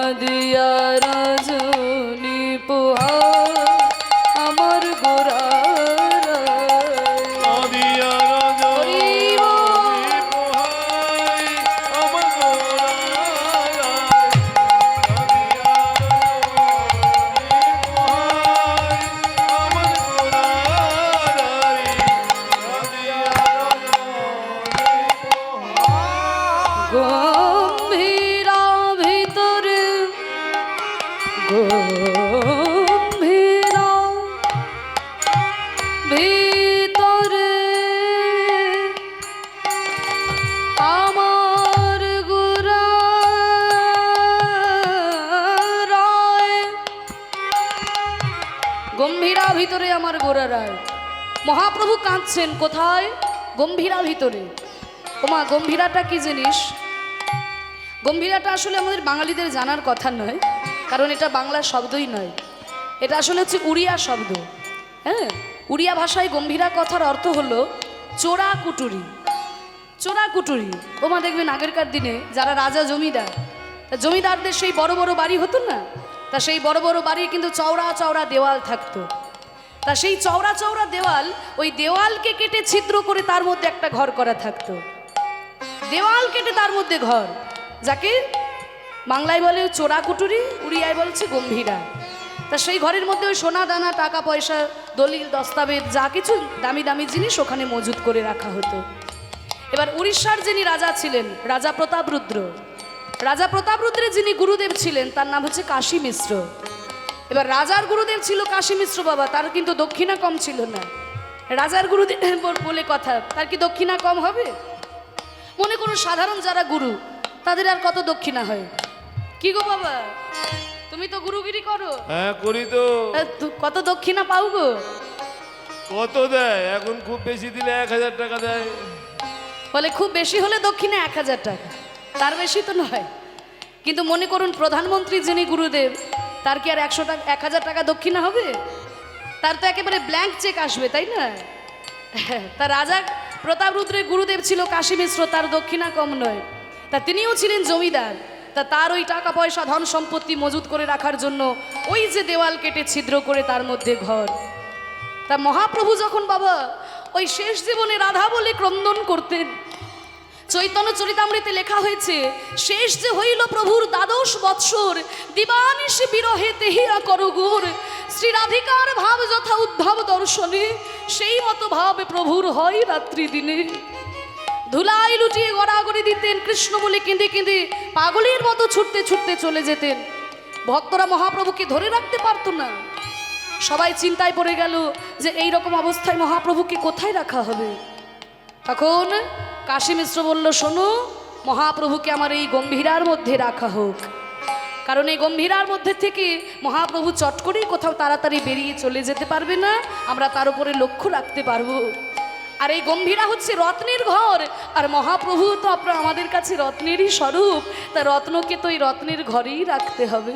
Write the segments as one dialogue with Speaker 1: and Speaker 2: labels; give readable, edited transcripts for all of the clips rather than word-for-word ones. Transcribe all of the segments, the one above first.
Speaker 1: কাঁদিয়া রজনী পোহায় আমার গোরা গম্ভীরা ভিতরে গম্ভীরা ভিতরে আমার গোরা রায়। গম্ভীরা ভিতরে আমার গোরা রায়। মহাপ্রভু কাঁদছেন কোথায়? গম্ভীরা ভিতরে। ওমা, গম্ভীরাটা কি জিনিস? গম্ভীরাটা আসলে আমাদের বাঙালিদের জানার কথা নয়, কারণ এটা বাংলা শব্দই নয়, এটা আসলে হচ্ছে উড়িয়া শব্দ। হ্যাঁ, উড়িয়া ভাষায় গম্ভীরা কথার অর্থ হলো চোরা কুটুরি। চোরা কুটুরি। ওমা, দেখবেন আগেরকার দিনে যারা রাজা জমিদার, জমিদারদের সেই বড় বড় বাড়ি হতো না, তা সেই বড় বড় বাড়ির কিন্তু চওড়া চওড়া দেওয়াল থাকতো। তা সেই চওড়া চওড়া দেওয়াল, ওই দেওয়ালকে কেটে ছিদ্র করে তার মধ্যে একটা ঘর করা থাকতো। দেওয়াল কেটে তার মধ্যে ঘর, যাকে বাংলায় বলে চোরা কুটুরি, উড়িয়ায় বলছে গম্ভীরা। তা সেই ঘরের মধ্যে ওই সোনা দানা, টাকা পয়সা, দলিল দস্তাবেজ, যা কিছু দামি দামি জিনিস ওখানে মজুত করে রাখা হতো। এবার উড়িষ্যার যিনি রাজা ছিলেন, রাজা প্রতাপরুদ্র, রাজা প্রতাপরুদ্রের যিনি গুরুদেব ছিলেন তার নাম হচ্ছে কাশী মিশ্র। এবার রাজার গুরুদেব ছিল কাশী মিশ্র বাবা, তার কিন্তু দক্ষিণা কম ছিল না। রাজার গুরুদেব বলে কথা, তার কি দক্ষিণা কম হবে? মনে করুন সাধারণ যারা গুরু, তাদের আর কত দক্ষিণা হয়? কি গো বাবা, তুমি তো গুরুগিরি করো।
Speaker 2: হ্যাঁ করি তো।
Speaker 1: কত দক্ষিণা পাও গো?
Speaker 2: কত দেয় এখন? খুব বেশি দিলে 1000 টাকা দেয়।
Speaker 1: বলে খুব বেশি হলে দক্ষিণা 1000 টাকা, তার বেশি তো নয়। কিন্তু মনে করুন প্রধানমন্ত্রী যিনি গুরুদেব, তার কি আর 100 টাকা 1000 টাকা দক্ষিণা হবে? তার তো একেবারে ব্ল্যাঙ্ক চেক আসবে, তাই না? তা রাজা প্রতাপরুদ্রের গুরুদেব ছিল কাশী মিশ্র, তার দক্ষিণা কম নয়। তা তিনিও ছিলেন জমিদার। তা তার ওই টাকা পয়সা ধন সম্পত্তি মজুত করে রাখার জন্য ওই যে দেওয়াল কেটে ছিদ্র করে তার মধ্যে ঘর। তা মহাপ্রভু যখন বাবা ওই শেষ জীবনে রাধা বলে ক্রন্দন করতেন, চৈতন্য চরিতামৃতে লেখা হয়েছে, শেষ যে হইল প্রভুর 12 বৎসর, দিবানিশি বিরহে তেহিয়া করগুর, শ্রী রাধিকার ভাব যথা উদ্ধব দর্শনে, সেই মতো ভাব প্রভুর হয় রাত্রি দিনে। ধুলাই লুটিয়ে গড়াগড়ি দিতেন, কৃষ্ণ বলে কেঁদে কেঁদে পাগলের মতো ছুটতে ছুটতে চলে যেতেন। ভক্তরা মহাপ্রভুকে ধরে রাখতে পারতো না, সবাই চিন্তায় পড়ে গেল যে এই রকম অবস্থায় মহাপ্রভুকে কোথায় রাখা হবে। তখন কাশী মিশ্র বলল, শোনো, মহাপ্রভুকে আমার এই গম্ভীরার মধ্যে রাখা হোক, কারণ এই গম্ভীরার মধ্যে থেকে মহাপ্রভু চট করেই কোথাও তাড়াতাড়ি বেরিয়ে চলে যেতে পারবে না, আমরা তার উপরে লক্ষ্য রাখতে পারবো। আর এই গম্ভীরা হচ্ছে রত্নের ঘর, আর মহাপ্রভু তো আপনার আমাদের কাছে রত্নেরই স্বরূপ, তা রত্নকে তো এই রত্নের ঘরেই রাখতে হবে।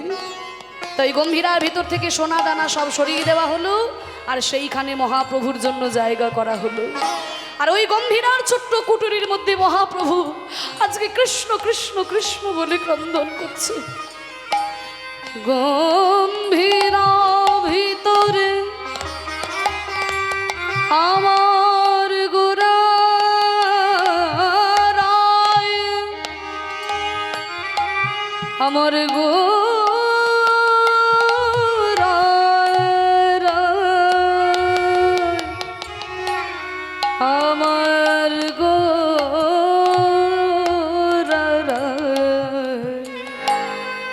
Speaker 1: তো এই গম্ভীরার ভিতর থেকে সোনা দানা সব সরিয়ে দেওয়া হলো, আর সেইখানে মহাপ্রভুর জন্য জায়গা করা হলো। আর ওই গম্ভীরার ছোট্ট কুটুরির মধ্যে মহাপ্রভু আজকে কৃষ্ণ কৃষ্ণ কৃষ্ণ বলে ক্রন্দন করছে। গম্ভীরা ভিতরে আমার গোরা রায়, আমার আমার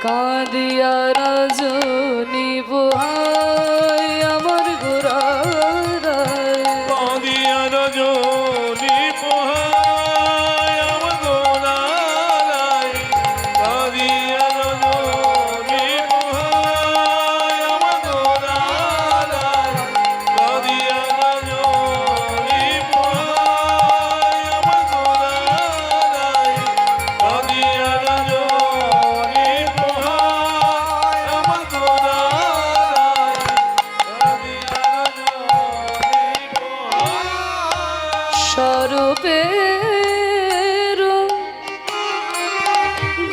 Speaker 1: কাঁদিয়া রজনী পোহায় আমার গোরা
Speaker 2: কাঁদিয়া রজনী পোহায় আমার গোরা, কাঁদিয়া রজনী পোহায় আমার গোরা, কাঁদিয়া রজনী পোহায় আমার গোরা, কাঁদিয়া রজনী পোহায় আমার গোরা, কাঁদিয়া রজনী পোহায়।
Speaker 1: স্বরূপের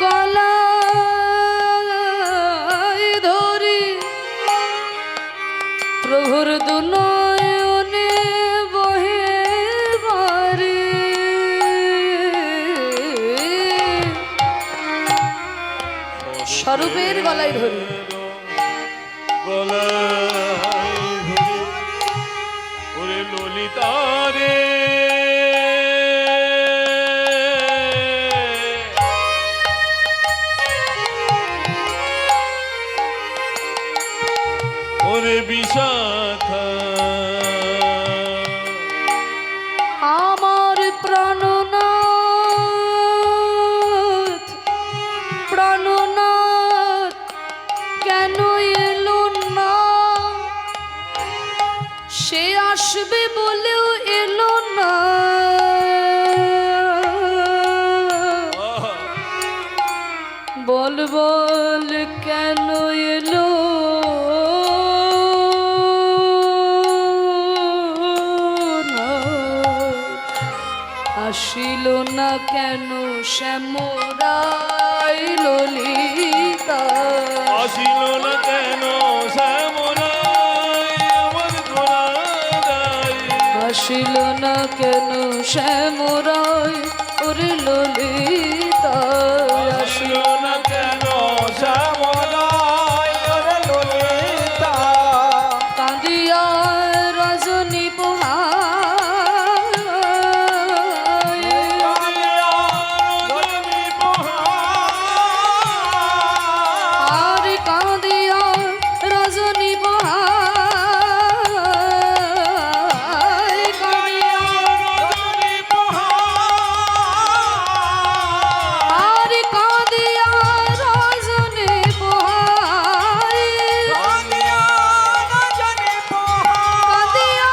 Speaker 1: গলা দুনয়নে বহে বারে স্বরূপের গলায় ধরি
Speaker 2: গলায় ধরে ওরে ললিতা রে ওরে বিশাখা
Speaker 1: আমার প্রাণনাথ প্রাণনাথ কেন এলো না সে আসবে বলেও এলো না বল বল কেন এলো না আসিল না কেন শ্যামরাই ললিতা
Speaker 2: আসিল না কেন শ্যামরাই আমার ধরাই
Speaker 1: আসিল না কেন শ্যামরাই ওরে ললিতা
Speaker 2: আসিল না কেন শ্যামরাই ওরে ললিতা
Speaker 1: কাঁদিয়া রজনী পোহায়
Speaker 2: রজনী পোহায়
Speaker 1: আর কাঁদিয়া রজনী পোহায় কাঁদিয়া
Speaker 2: রজনী পোহায়
Speaker 1: আর কাঁদিয়া রজনী পোহায়
Speaker 2: কাঁদিয়া রজনী পোহায়
Speaker 1: কাঁদিয়া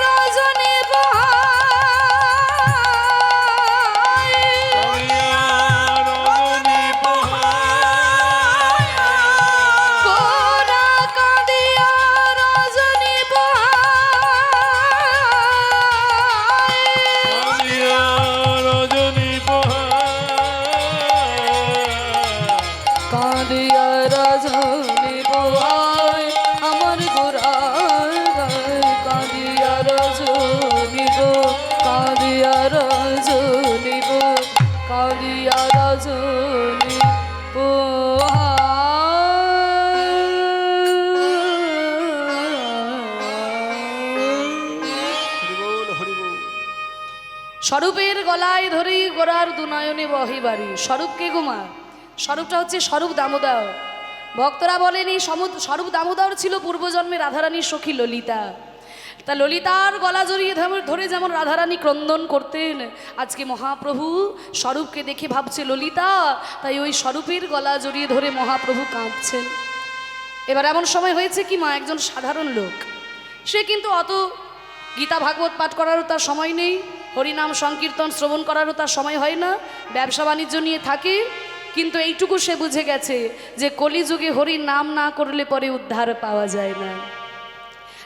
Speaker 1: রজনী পোহায়
Speaker 2: রজনী পোহায়
Speaker 1: কোরা কাঁদিয়া রজনী পোহায়
Speaker 2: রজনী পোহায়
Speaker 1: কাঁদিয়া রজনী পোহায় আমার গোরার গায় কাঁদিয়া রজনী গো কাঁদিয়া রজনী গো কাঁদিয়া রজনী স্বরূপের গলায় ধরি গোরার দুনয়নে বহে বাড়ি স্বরূপকে গুমা স্বরূপটা হচ্ছে স্বরূপ দামোদর ভক্তরা বলেন এই স্বরূপ দামোদর ছিল পূর্বজন্মে রাধারানীর সখী ললিতা তা ললিতার গলা জড়িয়ে ধরে যেমন রাধারানী ক্রন্দন করতেন আজকে মহাপ্রভু স্বরূপকে দেখে ভাবছে ললিতা তাই ওই স্বরূপের গলা জড়িয়ে ধরে মহাপ্রভু কাঁদছেন এবার এমন সময় হয়েছে কি মা একজন সাধারণ লোক সে কিন্তু অত গীতা ভাগবত পাঠ করারও তার সময় নেই হরিনাম সংকীর্তন শ্রবণ করারও তার সময় হয় না ব্যবসা বাণিজ্য নিয়ে থাকে কিন্তু এইটুকু সে বুঝে গেছে যে কলিযুগে হরির নাম না করলে পরে উদ্ধার পাওয়া যায় না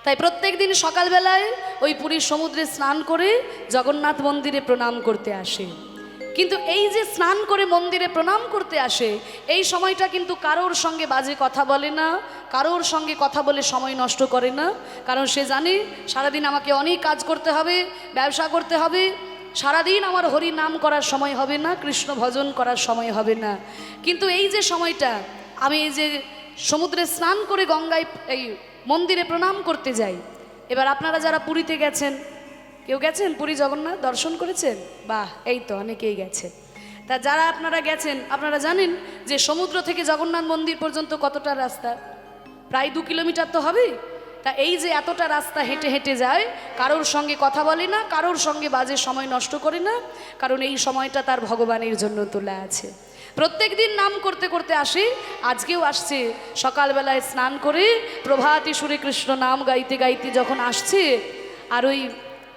Speaker 1: তাই প্রত্যেক দিন সকালবেলায় ওই পুরীর সমুদ্রে স্নান করে জগন্নাথ মন্দিরে প্রণাম করতে আসে কিন্তু এই যে স্নান করে মন্দিরে প্রণাম করতে আসে এই সময়টা কিন্তু কারোর সঙ্গে বাজে কথা বলে না কারোর সঙ্গে কথা বলে সময় নষ্ট করে না কারণ সে জানে সারাদিন আমাকে অনেক কাজ করতে হবে ব্যবসা করতে হবে সারাদিন আমার হরি নাম করার সময় হবে না কৃষ্ণ ভজন করার সময় হবে না কিন্তু এই যে সময়টা আমি এই যে সমুদ্রে স্নান করে গঙ্গায় এই মন্দিরে প্রণাম করতে যাই এবার আপনারা যারা পুরীতে গেছেন কেউ গেছেন পুরী জগন্নাথ দর্শন করেছেন বাহ এই তো অনেকেই গেছে তা যারা আপনারা গেছেন আপনারা জানেন যে সমুদ্র থেকে জগন্নাথ মন্দির পর্যন্ত কতটা রাস্তা প্রায় 2 কিলোমিটার তো হবে তা এই যে এতটা রাস্তা হেঁটে হেঁটে যায় কারোর সঙ্গে কথা বলে না কারোর সঙ্গে বাজে সময় নষ্ট করে না কারণ এই সময়টা তার ভগবানের জন্য তোলা আছে প্রত্যেক দিন নাম করতে করতে আসে আজকেও আসছে সকালবেলায় স্নান করে প্রভাতী সুরে কৃষ্ণ নাম গাইতে গাইতে যখন আসছে আর ওই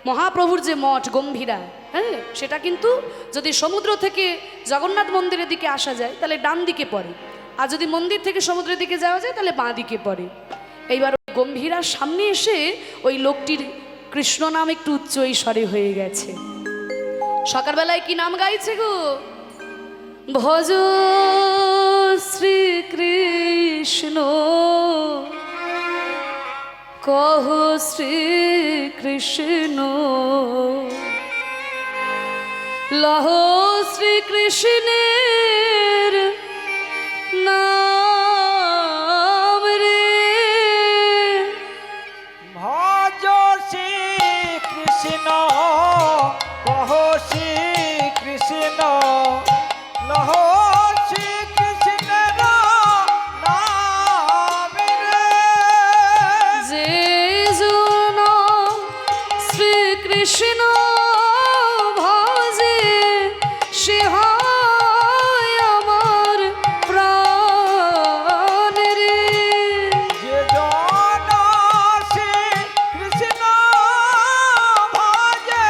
Speaker 1: মহাপ্রভুর যে মঠ গম্ভীরা হ্যাঁ সেটা কিন্তু যদি সমুদ্র থেকে জগন্নাথ মন্দিরের দিকে আসা যায় তাহলে ডান দিকে পড়ে আর যদি মন্দির থেকে সমুদ্রের দিকে যাওয়া যায় তাহলে বাঁ দিকে পড়ে এইবার গম্ভীরার সামনে এসে ওই লোকটির কৃষ্ণ নাম একটু উচ্চ স্বরে হয়ে গেছে সকালবেলায় কি নাম গাইছে গো ভজ শ্রীকৃষ্ণ কহ শ্রী কৃষ্ণ লহ শ্রী কৃষ্ণের নাম রে।
Speaker 3: ভজ শ্রী কৃষ্ণ কহ শ্রী কৃষ্ণ লহ শ্রী কৃষ্ণের নাম রে।
Speaker 1: যে জন শ্রীকৃষ্ণ ভজে সে হয় আমার প্রাণ রে।
Speaker 3: যে জন শ্রী কৃষ্ণ ভজে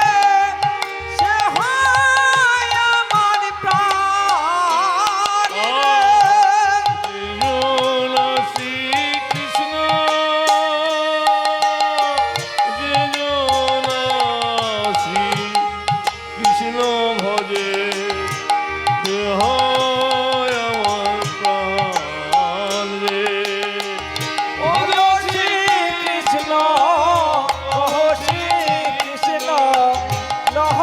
Speaker 3: সে হয় আমার প্রাণ রে।
Speaker 2: শ্রীকৃষ্ণ কৃষ্ণ ভজে সে হয় আমার প্রাণ রে।
Speaker 3: ভজ শ্রী কৃষ্ণ কহ শ্রী কৃষ্ণ লহ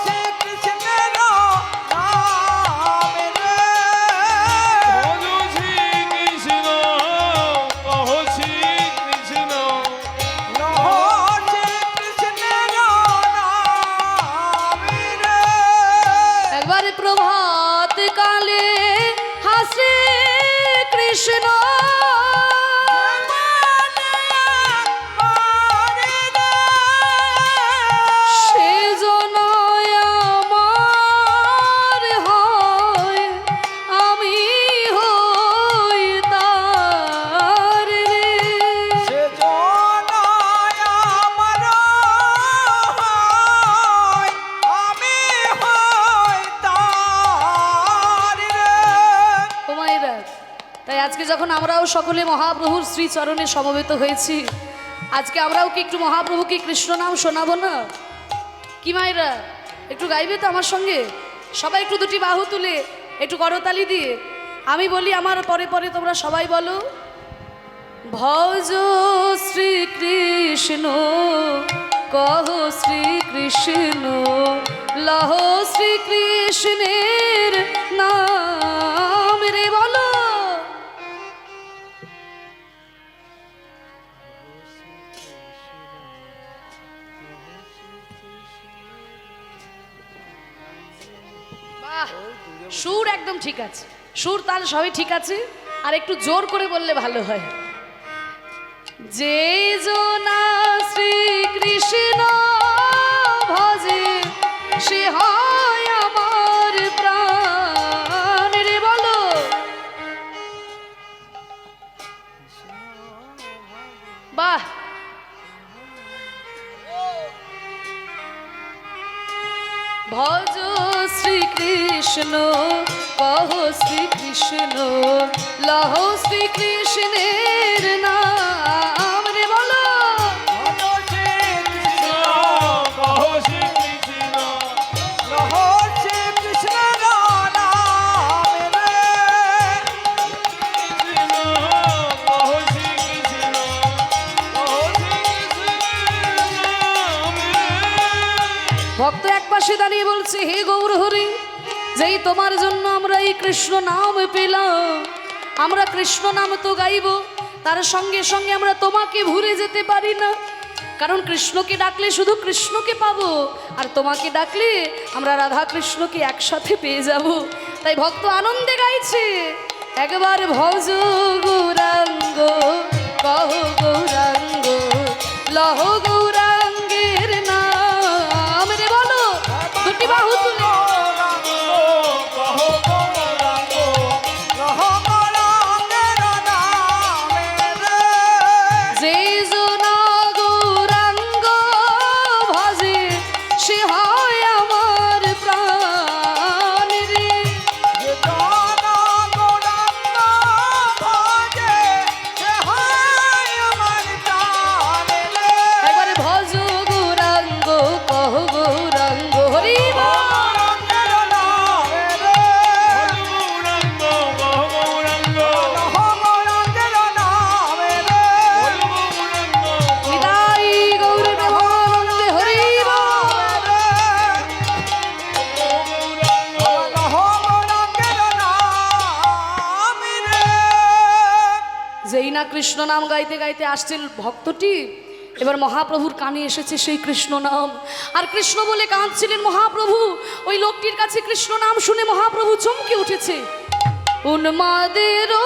Speaker 3: শ্রী কৃষ্ণের নাম রে।
Speaker 2: ভজ শ্রীকৃষ্ণ কহ শ্রীকৃষ্ণ
Speaker 3: লহ শ্রী কৃষ্ণের নাম রে।
Speaker 1: একবার প্রভাত কালে হাসে কৃষ্ণ সে জন আমার হয় আমি হই তার রে।
Speaker 3: সে জন আমার হয় আমি হই তার রে।
Speaker 1: ও মায়েরা, তাই আজকে যখন আমরাও সকলে মহাপ্রভুর শ্রীচরণে সমবেত হয়েছি, আজকে আমরাও কি একটু মহাপ্রভুকে কৃষ্ণ নাম শোনাবো না? কি মায়েরা, একটু গাইবে তো আমার সঙ্গে? সবাই একটু দুটি বাহু তুলে একটু করতালি দিয়ে আমি বলি, আমার পরে পরে তোমরা সবাই বলো, ভজ শ্রীকৃষ্ণ কহ শ্রীকৃষ্ণ লহ শ্রীকৃষ্ণের নাম রে। বলো বাহ, সুর একদম ঠিক আছে, সুর তাল সবই ঠিক আছে, আর একটু জোর করে বললে ভালো হয়। যে জনা শ্রীকৃষ্ণ ভজে সে হয় আমার প্রাণ রে। বলো বাহ, ভজ শ্রীকৃষ্ণ কহ শ্রীকৃষ্ণ লহ শ্রীকৃষ্ণের নাম রে। বলো
Speaker 3: ভজ শ্রী কৃষ্ণ
Speaker 2: কহ শ্রীকৃষ্ণ
Speaker 3: লহ শ্রী কৃষ্ণের নাম রে।
Speaker 2: কৃষ্ণ কহ শ্রীকৃষ্ণ কহ শ্রীকৃষ্ণ নাম রে।
Speaker 1: ভক্ত এক পাশে দাঁড়িয়ে বলছে, হে গৌর হরি, যেই তোমার জন্য আমরা এই কৃষ্ণ নাম পেলাম, আমরা কৃষ্ণ নাম তো গাইব, তার সঙ্গে সঙ্গে আমরা তোমাকে ভুলে যেতে পারি না। কারণ কৃষ্ণকে ডাকলে শুধু কৃষ্ণকে পাবো, আর তোমাকে ডাকলে আমরা রাধা কৃষ্ণকে একসাথে পেয়ে যাব। তাই ভক্ত আনন্দে গাইছে, একবার ভজ গৌরাঙ্গ কহ গৌরাঙ্গ লহ গৌরাঙ্গের নাম রে। বলো দুটি বাহু তুলে
Speaker 3: কহ গৌরাঙ্গ লহ গৌরাঙ্গের নাম রে।
Speaker 1: যে জনা গৌরাঙ্গ ভজে সে হয় আমার প্রাণ রে।
Speaker 3: যে জন গৌরাঙ্গ ভজে সে হয় আমার প্রাণ রে।
Speaker 1: একবারে না কৃষ্ণ নাম গাইতে গাইতে আসছেন ভক্তটি, এবার মহাপ্রভুর কানে এসেছে সেই কৃষ্ণ নাম, আর কৃষ্ণ বলে কাঁদছিলেন মহাপ্রভু। ওই লোকটির কাছে কৃষ্ণ নাম শুনে মহাপ্রভু চমকে উঠেছে। উন্মাদেরও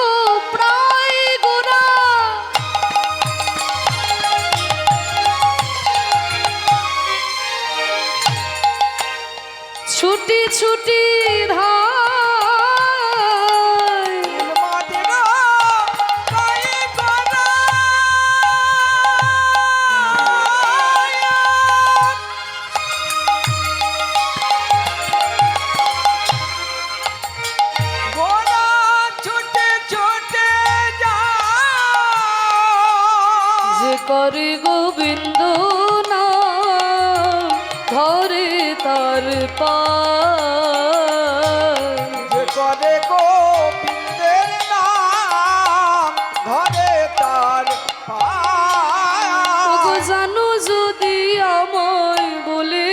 Speaker 1: প্রায় গোরা ছুটি ছুটি ধায়,
Speaker 3: উন্মাদেরও প্রায় গোরা গোরা ছুটে ছুটে যায়
Speaker 1: যে করে গোবিন্দ নাম ধরে তার পায়।
Speaker 3: যে করে গোবিন্দের নাম ধরে তার পায়।
Speaker 1: ওগো জানো যদি আমায় বলে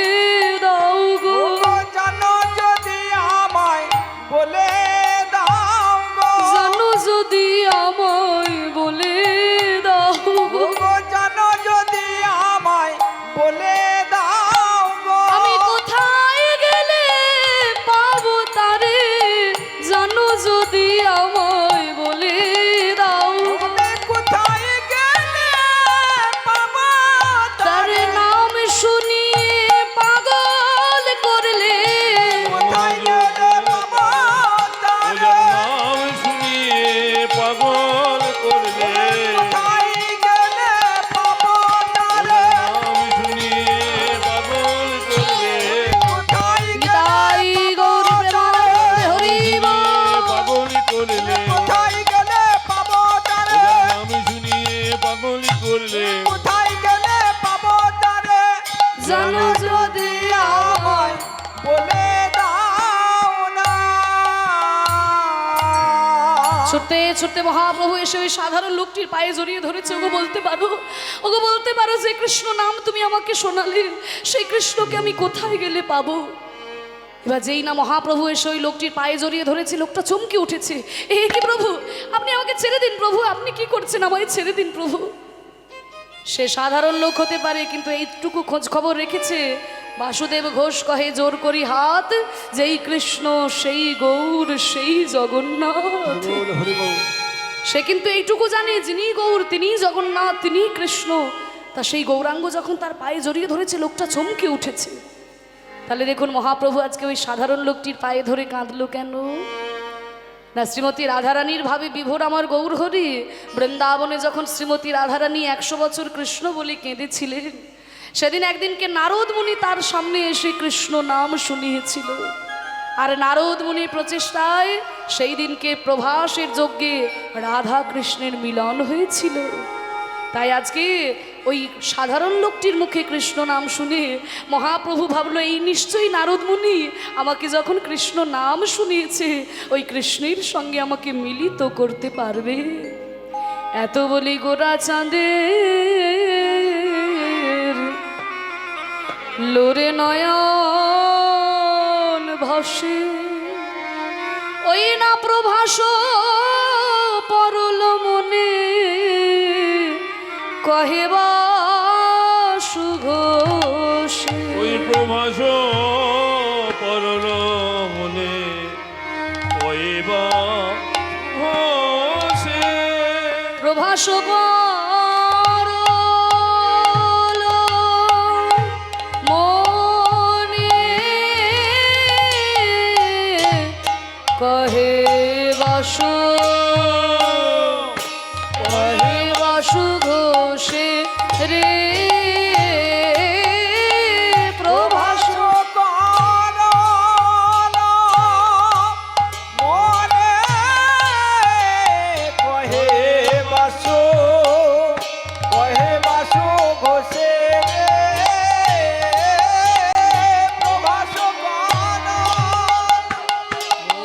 Speaker 1: দাও গো,
Speaker 3: ওগো জানো যদি আমায় বলে দাও গো।
Speaker 1: জানো যদি আমায় বলে দাও গো,
Speaker 3: ওগো জানো যদি আমায় বলে দাও গো।
Speaker 1: আমি কোথায় গেলে পাবো তারে, জানো যদি আমায় বলে দাও।
Speaker 3: আমি কোথায় গেলে পাবো
Speaker 1: তার নাম শুনিয়ে পাগল করলে,
Speaker 3: কোথায় গেলে পাবো তারে।
Speaker 2: নাম শুনিয়ে পাগল করলে,
Speaker 3: কোথায় গেলে পাবো তারে।
Speaker 2: নাম শুনিয়ে পাগল করলে,
Speaker 3: কোথায়
Speaker 1: নিতাই গৌর প্রেমানন্দে হরি বল।
Speaker 2: পাগল করলে,
Speaker 3: কোথায় গেলে পাবো তারে।
Speaker 2: নাম শুনিয়ে পাগল করলে,
Speaker 3: কোথায় গেলে পাবো তারে।
Speaker 1: জানো যদি
Speaker 3: আমায় বলে দাও না।
Speaker 1: ছুটতে ছুটতে মহাপ্রভু এসে ওই সাধারণ লোকটির পায়ে জড়িয়ে ধরেছে। ওগো বলতে পারো, ওগো বলতে পারো যে কৃষ্ণ নাম তুমি আমাকে শোনালে, সেই কৃষ্ণকে আমি কোথায় গেলে পাবো। এবার যেই না মহাপ্রভু এসে ওই লোকটির পায়ে জড়িয়ে ধরেছে, লোকটা চমকে উঠেছে। এ কি প্রভু, আপনি আমাকে ছেড়ে দিন প্রভু, আপনি কি করছেন, আমায় ছেড়ে দিন প্রভু। সে সাধারণ লোক হতে পারে, কিন্তু এইটুকু খোঁজ খবর রেখেছে। বাসুদেব ঘোষ কহে জোর করি হাত, যেই কৃষ্ণ সেই গৌর সেই জগন্নাথ। সে কিন্তু এইটুকু জানে যিনি গৌর তিনিই জগন্নাথ তিনিই কৃষ্ণ। তা সেই গৌরাঙ্গ যখন তার পায়ে জড়িয়ে ধরেছে, লোকটা চমকে উঠেছে। তাহলে দেখুন মহাপ্রভু আজকে ওই সাধারণ লোকটির পায়ে ধরে কাঁদলো কেন? না শ্রীমতী রাধারানীর ভাবে বিভোর আমার গৌর হরি বৃন্দাবনে যখন শ্রীমতী রাধারানী 100 বছর কৃষ্ণ বলে কেঁদেছিলেন, সেদিন একদিনকে নারদ মুনি তার সামনে এসে কৃষ্ণ নাম শুনিয়েছিল। আর নারদ মুনির প্রচেষ্টায় সেই দিনকে প্রভাসের যজ্ঞে রাধা কৃষ্ণের মিলন হয়েছিল। তাই আজকে ওই সাধারণ লোকটির মুখে কৃষ্ণ নাম শুনে মহাপ্রভু ভাবলো এই নিশ্চয়ই নারদ মুনি আমাকে যখন কৃষ্ণ নাম শুনিয়েছে, ওই কৃষ্ণের সঙ্গে আমাকে মিলিত করতে পারবে। এত বলি গোরা চাঁদের লোরে নয়ন ভাসে, ওই না প্রভাস পরল মনে কহেবা সুঘোষে।
Speaker 2: ওই প্রভাস পরল মনে কইবা ঘোষে।
Speaker 1: প্রভাস পরল মনে কহে বাসু কহে বাসু ঘোষে রে। প্রভাস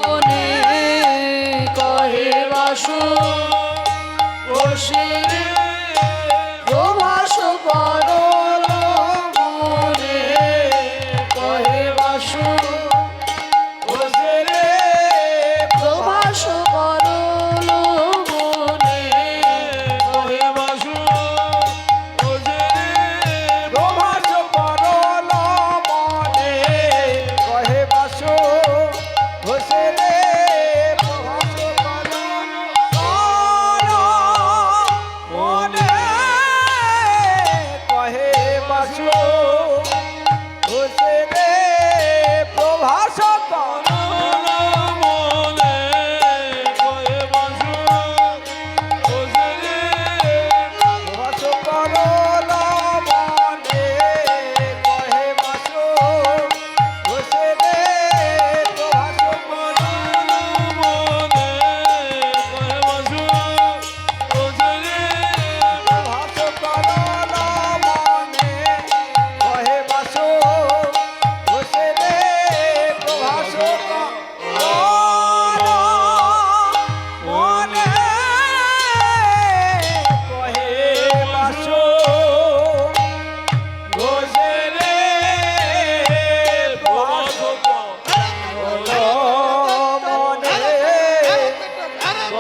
Speaker 1: মনে কহে বাসু ঘোষে রে। প্রভাস পরল মনে কহে বাসু ঘোষে রে। প্রভাস পরল মনে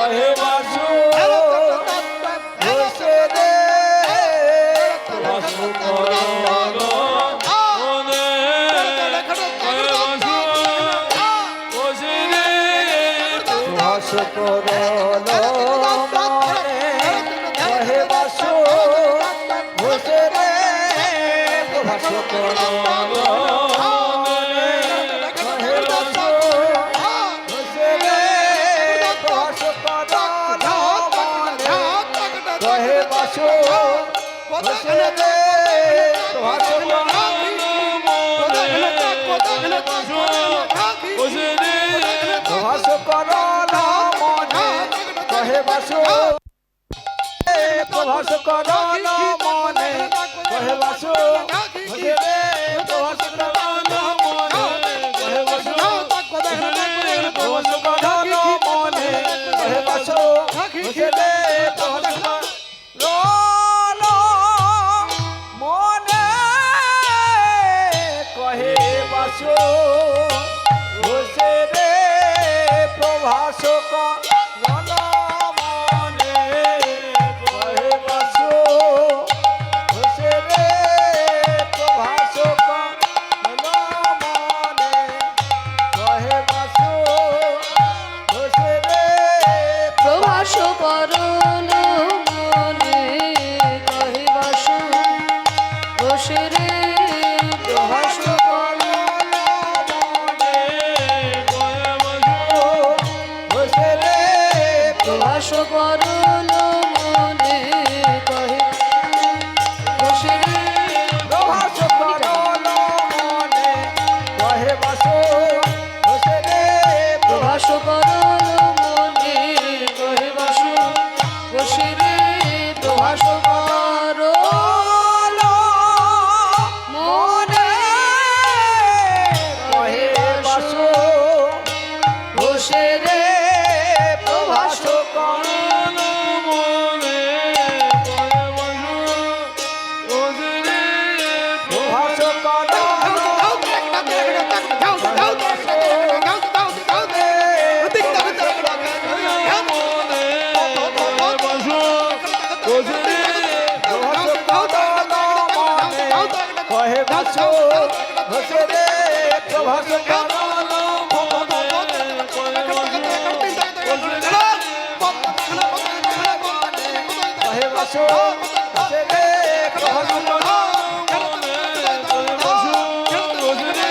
Speaker 3: কহে বাসু বসে রে
Speaker 2: বাসু করলো মনে কহে বাসু বসে রে
Speaker 3: বাস করলো মনে কহে বাসু বসে রে বাস করলো মনে কহে বাসু বসে রে বাস করলো মনে কহে বাসু বসে রে বাস করলো
Speaker 2: বসে রে
Speaker 3: বাস করলো মনে কহে বাসু প্রভাস করলো মনে কহে বাসু বসে রে প্রভাস করলো মনে কহে বাসু প্রভাস করলো মনে কহে বাসু বসে রে প্রভাস করলো মনে কহে বাসু বসে রে প্রভাস করলো মনে কহে বাসু বসে রে প্রভাস করলো মনে কহে বাসু বসে রে
Speaker 1: প্রভাস করল মনে কহে বাসু বসে রে প্রভাস করল
Speaker 3: বসে রে
Speaker 1: প্রভাস করল মনে কহে বসে রে
Speaker 3: প্রভাস করলো মনে কহে বাসু বসে রে
Speaker 1: প্রভাস করল মনে কহে বাসু বসে রে প্রভাস করল মনে
Speaker 3: কহে বাসু
Speaker 1: বসে রে
Speaker 3: প্রভাস করলো প্রভাস করলো প্রভাস করলো মনে কহে বাসু বসে রে প্রভাস করলো কহে বাসু বসে রে প্রভাস করলো প্রভাস করলো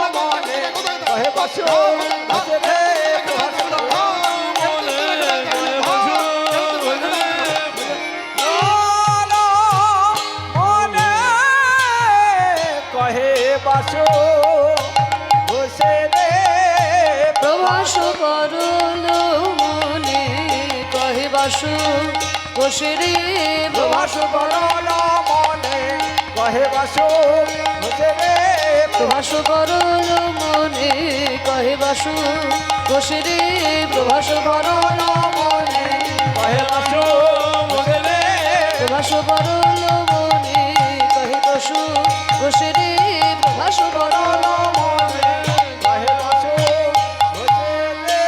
Speaker 3: মনে কহে বাসু বসে রে প্রভাস করলো মনে কহে বাসু বসে রে
Speaker 1: প্রভাস করল মনে কহে বাসু বসে রে
Speaker 3: প্রভাস করলো মনে কহে বাসু বসে রে
Speaker 1: প্রভাস করল মনে কহে বাসু বসে রে প্রভাস করল মনে
Speaker 3: কহে বাসু বসে রে
Speaker 1: প্রভাস করল মনে কহে বাসু বসে রে প্রভাস করল মনে
Speaker 3: কহে বাসু বসে রে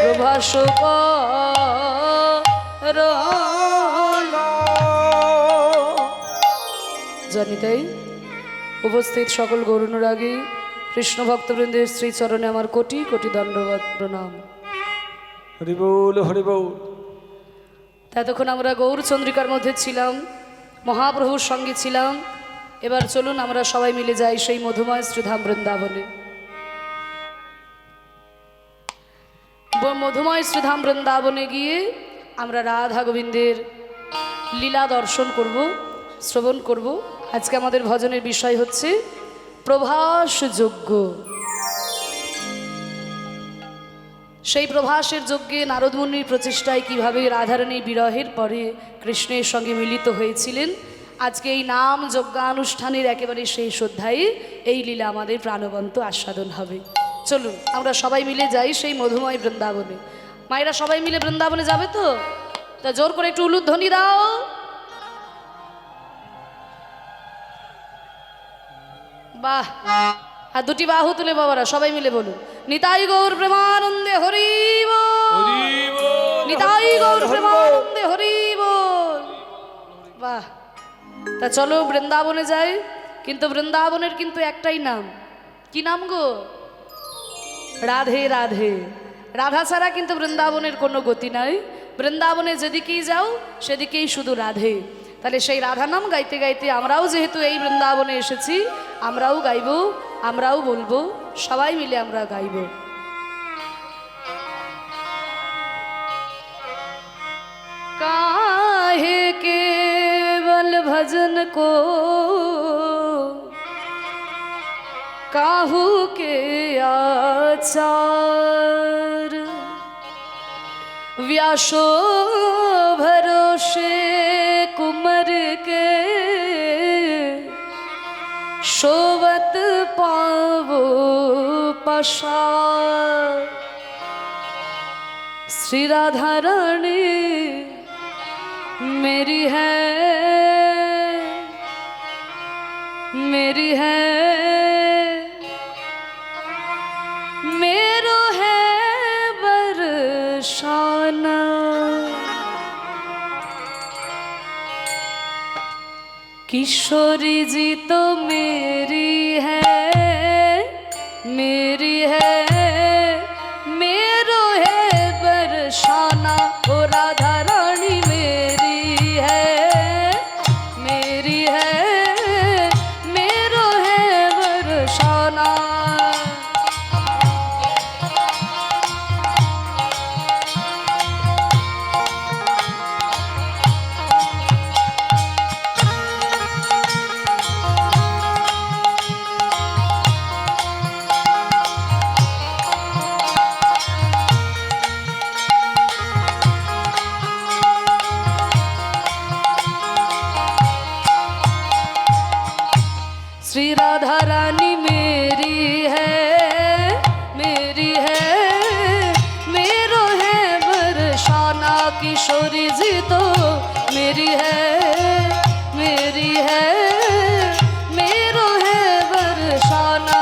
Speaker 1: প্রভাস করল জানি তাই উপস্থিত সকল গৌরনুরাগী কৃষ্ণ ভক্তবৃন্দের শ্রীচরণে আমার কোটি কোটি দণ্ডবাদ প্রণাম।
Speaker 3: হরিবৌল হরিবৌল।
Speaker 1: এতক্ষণ আমরা গৌরচন্দ্রিকার মধ্যে ছিলাম, মহাপ্রভুর সঙ্গে ছিলাম। এবার চলুন আমরা সবাই মিলে যাই সেই মধুময় শ্রীধাম বৃন্দাবনে। মধুময় শ্রীধাম বৃন্দাবনে গিয়ে আমরা রাধা গোবিন্দের লীলা দর্শন করব, শ্রবণ করব। আজকে আমাদের ভজনের বিষয় হচ্ছে প্রভাস যজ্ঞ। সেই প্রভাসের যজ্ঞে নারদ মুনির প্রচেষ্টায় কিভাবে রাধারানী বিরহের পরে কৃষ্ণের সঙ্গে মিলিত হয়েছিলেন, আজকে এই নাম যজ্ঞানুষ্ঠানের একেবারে শেষ অধ্যায়ে এই লীলা আমাদের প্রাণবন্ত আস্বাদন হবে। চলুন আমরা সবাই মিলে যাই সেই মধুময় বৃন্দাবনে। মায়েরা সবাই মিলে বৃন্দাবনে যাবে তো? তা জোর করে একটু উলুধ্বনি দাও। বাহ, আর দুটি বাহু তুলে বাবারা সবাই মিলে বলুন, নিতাই গৌর প্রেমানন্দে হরি তা চলো বৃন্দাবনে যাই, কিন্তু বৃন্দাবনের কিন্তু একটাই নাম। কি নাম গো? রাধে রাধে। রাধা ছাড়া কিন্তু বৃন্দাবনের কোনো গতি নাই। বৃন্দাবনে যেদিকেই যাও সেদিকেই শুধু রাধে। তাহলে সেই রাধা নাম গাইতে গাইতে আমরাও যেহেতু এই বৃন্দাবনে এসেছি, আমরাও গাইব, আমরাও বলবো, সবাই মিলে আমরা গাইব। काहे केवल भजन को काहू के आचार, व्यासो भरोसे कुमर के सोवत पावो पसार। श्री राधा रानी मेरी है, मेरी है, मेरो है बरसाना। किशोरी जी तो मेरी है, मेरी है, मेरो है बरसाना। ओ राधा रानी मेरी है, मेरी है, मेरो है बरसाना। श्री राधा रानी मेरी है, मेरी है, मेरो है बरसाना। किशोरी जी तो मेरी है, मेरी है, मेरो है बरसाना।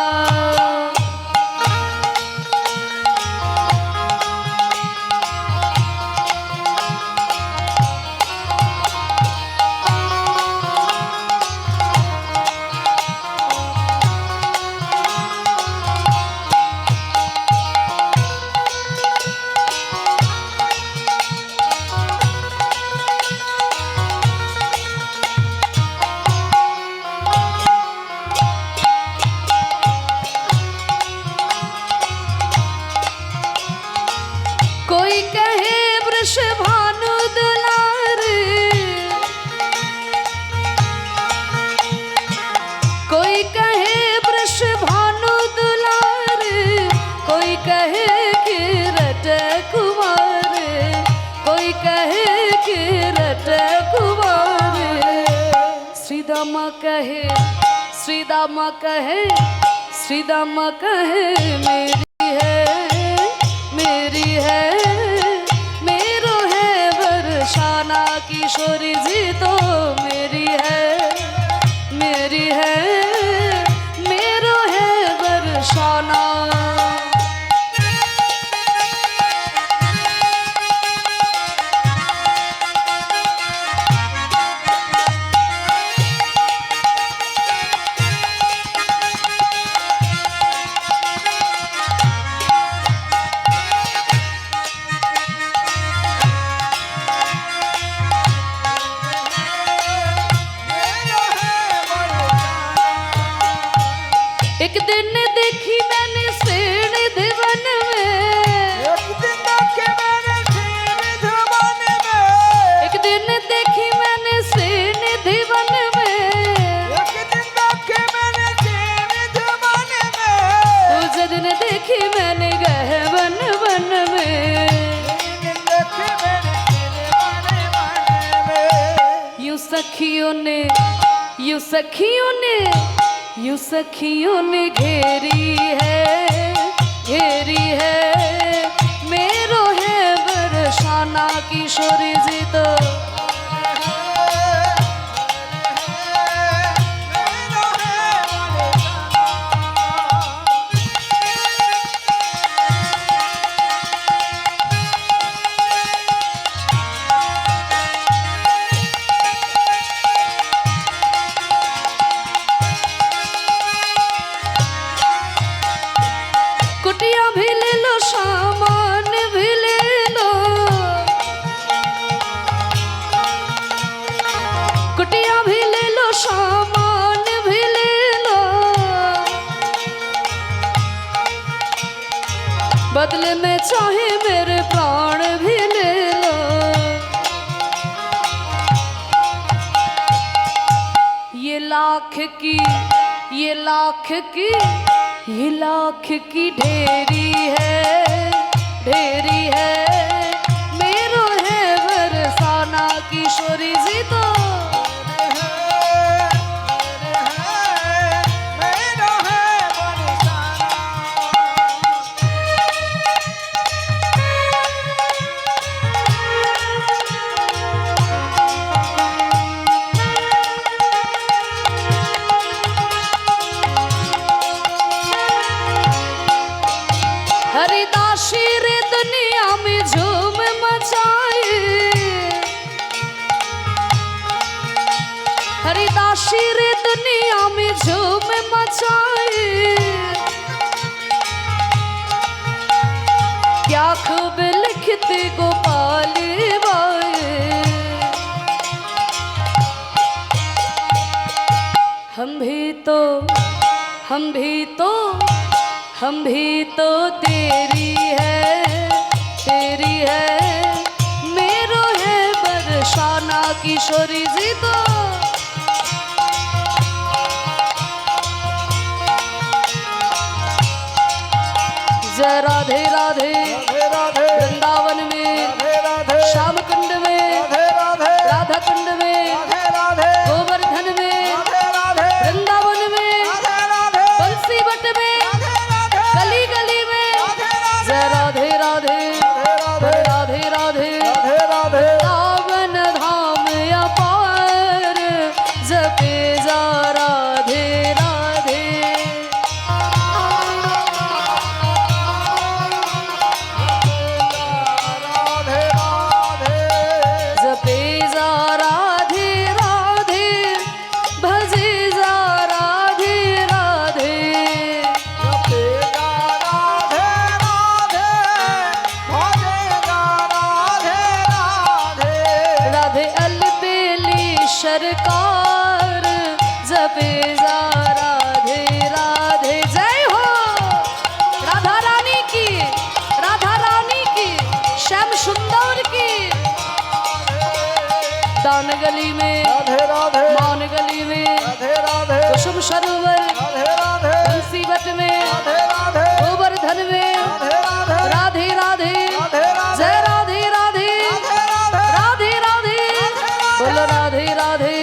Speaker 1: कोई कहे वृषभानु दुलारे, कोई कहे वृषभानु दुलारे, कोई कहे किरट कुमार, कोई कहे किरट कुमार। श्रीदामा कहे, श्रीदामा कहे, श्रीदामा कहे मेरी है, मेरी है, मेरो है बरसाना। किशोरी जी तो मेरी है, मेरी है, मेरो है बरसाना। एक दिन देखी मैंने श्रेण धवन में,
Speaker 3: एक दिन देखे मैंने श्रीनिधि वन में,
Speaker 1: एक दिन देखी मैंने श्रेण धवन में,
Speaker 3: एक दिन देखे मैंने श्रीनिधि वन में,
Speaker 1: उस दिन देखी मैंने गहवन वन में।
Speaker 3: एक दिन देखे मैंने श्रीनिधि वन में।
Speaker 1: यूं सखियों ने, यूं सखियों ने, यूं सखियों ने घेरी है, घेरी है, मेरो है बरसाना। किशोरी जी तो मैं चाहे मेरे प्राण भी ले लो। ये लाख की ये लाख की ये लाख की ढेरी है मेरो है बरसाना किशोरी जी तो। हरिदासी रे दुनिया में झूम मचाए, हरिदासी रे दुनिया में झूम मचाए। क्या खूब लिखते गोपाल बाए। हम भी तो तेरी है मेरो है बरसाना किशोरी जी तो। जय राधे राधे वृंदावन में श्याम कुंड में राधा कुंड में गोवर्धन में वृंदावन में बंसी बट में गली गली में। जय राधे राधे राधे राधे वृंदावन धाम अपार जपे जा राधे राधे। जपे जा राधे राधे भजे जा राधे राधे। राधे अलबेली सरकार जपे जा राधे राधे। जय हो राधा रानी की श्याम सुंदर की। दान गली में मान गली में कुसुम सरोवर बंसी बट में गोवर्धन में राधे राधे। जय राधे राधे राधे राधे बोलो राधे राधे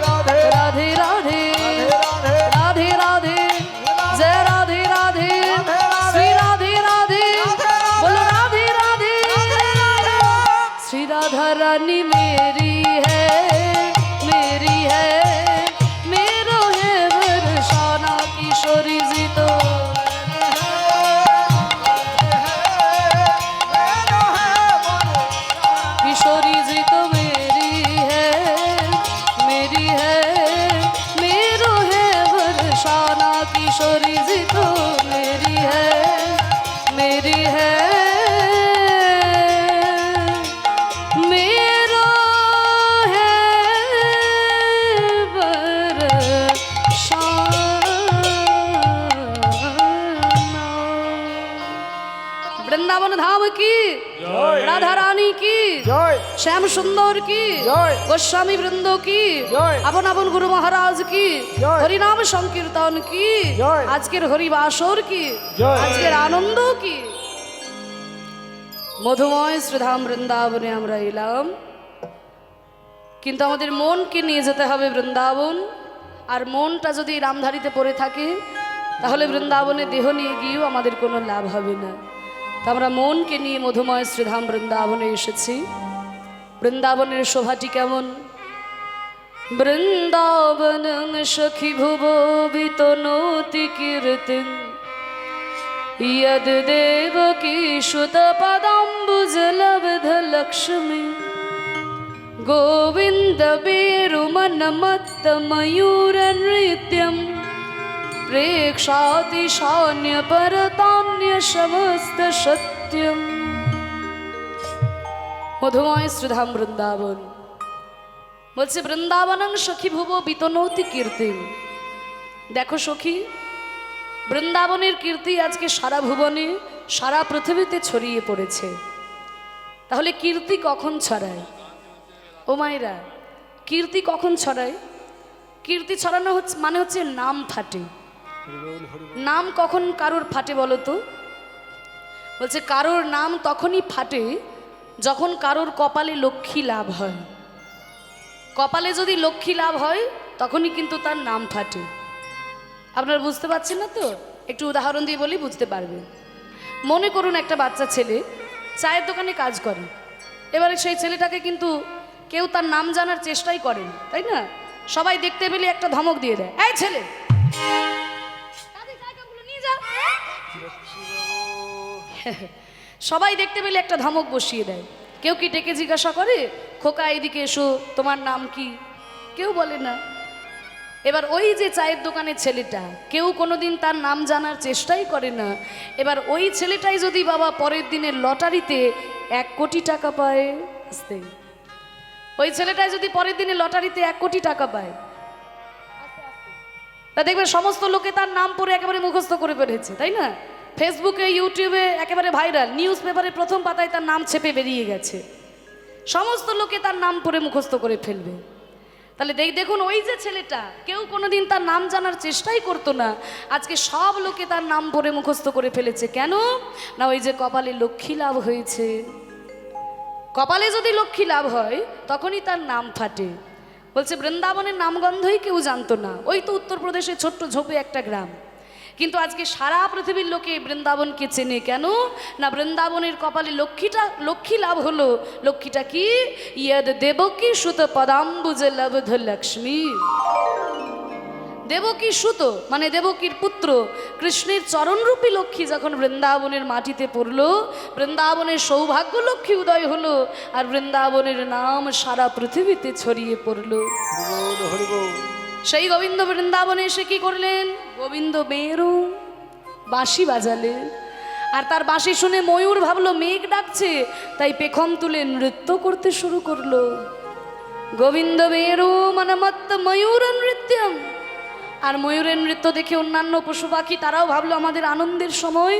Speaker 1: राधे राधे राधे राधे। जय राधे राधे श्री राधे राधे बोलो राधे राधे। श्री राधा रानी मेरी है मेरो है बरसाना किशोरी जी तो। किशोरी जी तो मेरी है मेरो है बरसाना किशोरी जी तो मेरी है मेरो है वृंदावन धाम की
Speaker 3: जय।
Speaker 1: राधा रानी की
Speaker 3: जय
Speaker 1: श्याम सुंदर की
Speaker 3: जय।
Speaker 1: गोस्वामी वृंदो की
Speaker 3: जय।
Speaker 1: আপন আপন গুরু মহারাজ की
Speaker 3: जय।
Speaker 1: হরিনাম সংকীর্তন की
Speaker 3: जय।
Speaker 1: আজকের হরিবাসর की
Speaker 3: जय।
Speaker 1: আজকের আনন্দ की মধুময় শ্রীধাম বৃন্দাবনে আমরা এলাম, কিন্তু আমাদের মনকে নিয়ে যেতে হবে বৃন্দাবন। আর মনটা যদি রামধারীতে পড়ে থাকে তাহলে বৃন্দাবনে দেহ নিয়ে গিয়েও আমাদের কোনো লাভ হবে না। তো আমরা মনকে নিয়ে মধুময় শ্রীধাম বৃন্দাবনে এসেছি। বৃন্দাবনের শোভাটি কেমন? বৃন্দাবন সখী ভুব বিতনোতি কীর্তিং यद देवकी सुत पदाम्बुजलब्ध लक्ष्मी गोविंद बेरुमन्मत्त मयूर नृत्यं प्रेक्षातिशान्य परतान्य समस्त सत्यम। মধুময় শ্রীধাম বৃন্দাবন বলছে বৃন্দাবনং সখী ভুব বিতনৌতি কীর্তি। দেখো সখী, বৃন্দাবনের কীর্তি আজকে সারা ভুবনে সারা পৃথিবীতে ছড়িয়ে পড়েছে। তাহলে কীর্তি কখন ছড়ায়? ও মায়েরা, কীর্তি কখন ছড়ায়? কীর্তি ছড়ানো হচ্ছে মানে হচ্ছে নাম ফাটে। নাম কখন কারোর ফাটে বলো তো? বলছে কারোর নাম তখনই ফাটে যখন কারোর কপালে লক্ষ্মী লাভ হয়। কপালে যদি লক্ষ্মী লাভ হয় তখনই কিন্তু তার নাম ফাটে। আপনারা বুঝতে পারছেন না তো? একটু উদাহরণ দিয়ে বলি, বুঝতে পারবেন। মনে করুন একটা বাচ্চা ছেলে চায়ের দোকানে কাজ করে। এবারে সেই ছেলেটাকে কিন্তু কেউ তার নাম জানার চেষ্টাই করেন, তাই না? সবাই দেখতে পেলে একটা ধমক দিয়ে দেয়, এই ছেলে নিয়ে যা। সবাই দেখতে পেলে একটা ধমক বসিয়ে দেয়। কেউ কি ডেকে জিজ্ঞাসা করে, খোকা এদিকে এসো, তোমার নাম কি? কেউ বলে না। এবার ওই যে চায়ের দোকানের ছেলেটা, কেউ কোনোদিন তার নাম জানার চেষ্টাই করে না। এবার ওই ছেলেটাই যদি বাবা পরের দিনের লটারিতে 1 কোটি টাকা পায়, আস্তে, ওই ছেলেটাই যদি পরের দিনে লটারিতে 1 কোটি টাকা পায়, তা দেখবে সমস্ত লোকে তার নাম পড়ে একেবারে মুখস্থ করে ফেলেছে, তাই না? ফেসবুকে, ইউটিউবে একেবারে ভাইরাল, নিউজ পেপারে প্রথম পাতায় তার নাম ছেপে বেরিয়ে গেছে। সমস্ত লোকে তার নাম পড়ে মুখস্থ করে ফেলবে। তাহলে দেখুন, ওই যে ছেলেটা কেউ কোনোদিন তার নাম জানার চেষ্টাই করতো না, আজকে সব লোকে তার নাম পড়ে মুখস্থ করে ফেলেছে। কেন না? ওই যে কপালে লক্ষ্মী লাভ হয়েছে। কপালে যদি লক্ষ্মী লাভ হয় তখনই তার নাম ফাটে। বলছে বৃন্দাবনের নামগন্ধই কেউ জানতো না, ওই তো উত্তরপ্রদেশে ছোট্ট ঝোপে একটা গ্রাম। কিন্তু আজকে সারা পৃথিবীর লোকে বৃন্দাবনকে চেনে। কেন না? বৃন্দাবনের কপালে লক্ষ্মী লাভ হলো। লক্ষ্মীটা কি? ইয়দ দেবকী সুত পদাম্বুজে লব্ধ লক্ষ্মী। দেবকী সুত মানে দেবকীর পুত্র কৃষ্ণের চরণরূপী লক্ষ্মী যখন বৃন্দাবনের মাটিতে পড়ল, বৃন্দাবনের সৌভাগ্য লক্ষ্মী উদয় হলো, আর বৃন্দাবনের নাম সারা পৃথিবীতে ছড়িয়ে পড়ল। সেই গোবিন্দ বৃন্দাবনে এসে কি করলেন? গোবিন্দ বেরো বাঁশি বাজালেন। আর তার বাঁশি শুনে ময়ূর ভাবলো মেঘ ডাকছে, তাই পেখম তুলে নৃত্য করতে শুরু করলো। গোবিন্দ বেরো মানে মত্ত ময়ূর নৃত্যম। আর ময়ূরের নৃত্য দেখে অন্যান্য পশু পাখি তারাও ভাবলো আমাদের আনন্দের সময়,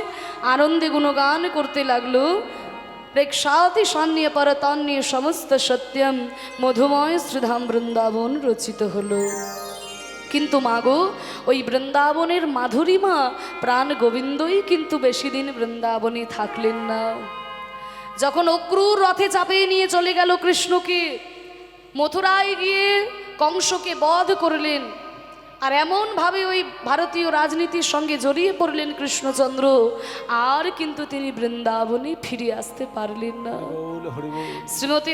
Speaker 1: আনন্দে গুণগান করতে লাগলো। প্রেক্ষাতি সন্নিয় পরতন্নিয় সমস্ত সত্যম মধুময় শ্রীধাম বৃন্দাবন রচিত হলো। কিন্তু মাগো, ওই বৃন্দাবনের মাধুরীমা প্রাণ গোবিন্দই কিন্তু বেশি দিন বৃন্দাবনে থাকলেন না। যখন অক্রূর রথে চাপিয়ে নিয়ে চলে গেল কৃষ্ণকে, মথুরায় গিয়ে কংসকে বধ করলেন, আর এমনভাবে ওই ভারতীয় রাজনীতির সঙ্গে জড়িয়ে পড়লেন কৃষ্ণচন্দ্র, আর কিন্তু তিনি বৃন্দাবনে ফিরে আসতে পারলেন না। শ্রীমতী